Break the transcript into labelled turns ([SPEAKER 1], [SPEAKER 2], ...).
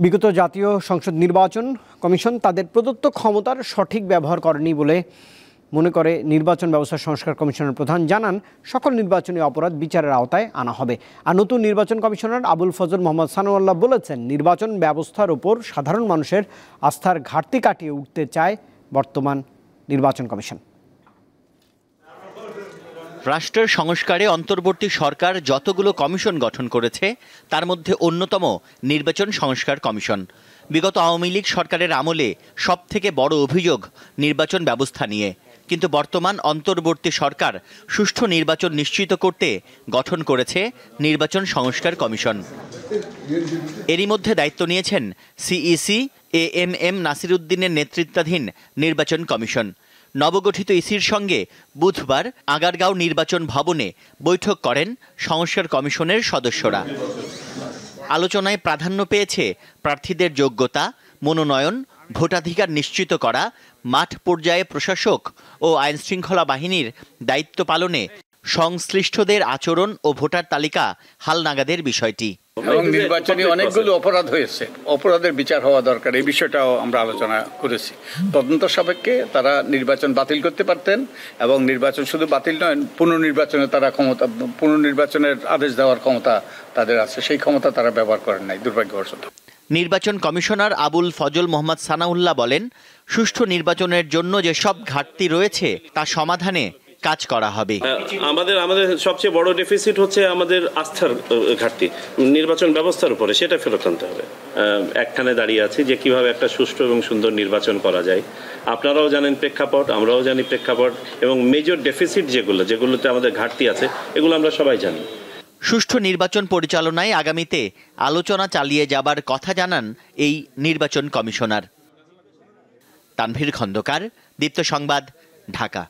[SPEAKER 1] বিগত জাতীয় সংসদ নির্বাচন কমিশন তাদের প্রদত্ত ক্ষমতার সঠিক ব্যবহার করেনি বলে মনে করে নির্বাচন ব্যবস্থা সংস্কার কমিশনের প্রধান জানান, সকল নির্বাচনী অপরাধ বিচারের আওতায় আনা হবে। আর নতুন নির্বাচন কমিশনার আবুল ফজল মোহাম্মদ সানাউল্লাহ বলেছেন, নির্বাচন ব্যবস্থার উপর সাধারণ মানুষের আস্থার ঘাটতি কাটিয়ে উঠতে চায় বর্তমান নির্বাচন কমিশন।
[SPEAKER 2] রাষ্ট্রের সংস্কারে অন্তর্বর্তী সরকার যতগুলো কমিশন গঠন করেছে তার মধ্যে অন্যতম নির্বাচন সংস্কার কমিশন। বিগত আওয়ামী লীগ সরকারের আমলে সবথেকে বড় অভিযোগ নির্বাচন ব্যবস্থা নিয়ে, কিন্তু বর্তমান অন্তর্বর্তী সরকার সুষ্ঠু নির্বাচন নিশ্চিত করতে গঠন করেছে নির্বাচন সংস্কার কমিশন। এরই মধ্যে দায়িত্ব নিয়েছেন সিইসি এএমএম নাসির উদ্দিনের নেতৃত্বাধীন নির্বাচন কমিশন। নবগঠিত ইসির সঙ্গে বুধবার আগারগাঁও নির্বাচন ভবনে বৈঠক করেন সংস্কার কমিশনের সদস্যরা। আলোচনায় প্রাধান্য পেয়েছে প্রার্থীদের যোগ্যতা, মনোনয়ন, ভোটাধিকার নিশ্চিত করা, মাঠ পর্যায়ে প্রশাসক ও আইনশৃঙ্খলা বাহিনীর দায়িত্ব পালনে সংশ্লিষ্টদের আচরণ ও ভোটার তালিকা হালনাগাদের বিষয়টি।
[SPEAKER 3] এবং নির্বাচনী অনেকগুলো অপরাধ হয়েছে, অপরাধের বিচার হওয়া দরকার, এই বিষয়টাও আমরা আলোচনা করেছি। তদন্ত সাপেক্ষে তারা নির্বাচন বাতিল করতে পারতেন এবং নির্বাচন শুধু বাতিল নয়, পুনর্নির্বাচনে তারা পুনর্নির্বাচনের আদেশ দেওয়ার ক্ষমতা তাদের আছে, সেই ক্ষমতা তারা ব্যবহার করেন নাই, দুর্ভাগ্যবশত।
[SPEAKER 2] নির্বাচন কমিশনার আবুল ফজল মোহাম্মদ সানাউল্লাহ বলেন, সুষ্ঠু নির্বাচনের জন্য যে সব ঘাটতি রয়েছে তা সমাধানে কাজ করা হবে।
[SPEAKER 4] আমাদের সবচেয়ে বড় ডেফিসিট হচ্ছে আমাদের আস্থার ঘাটতি নির্বাচন ব্যবস্থার উপরে, সেটা ফেরত আনতে হবে। একখানে দাঁড়িয়ে আছি যে কিভাবে একটা সুষ্ঠু এবং সুন্দর নির্বাচন করা যায়। আপনারাও জানেন প্রেক্ষাপট, আমরাও জানি প্রেক্ষাপট, এবং মেজর ডেফিসিট যেগুলোতে আমাদের ঘাটতি আছে এগুলো আমরা সবাই জানি।
[SPEAKER 2] সুষ্ঠু নির্বাচন পরিচালনায় আগামীতে আলোচনা চালিয়ে যাবার কথা জানান এই নির্বাচন কমিশনার। তানভীর খন্দকার, দীপ্ত সংবাদ, ঢাকা।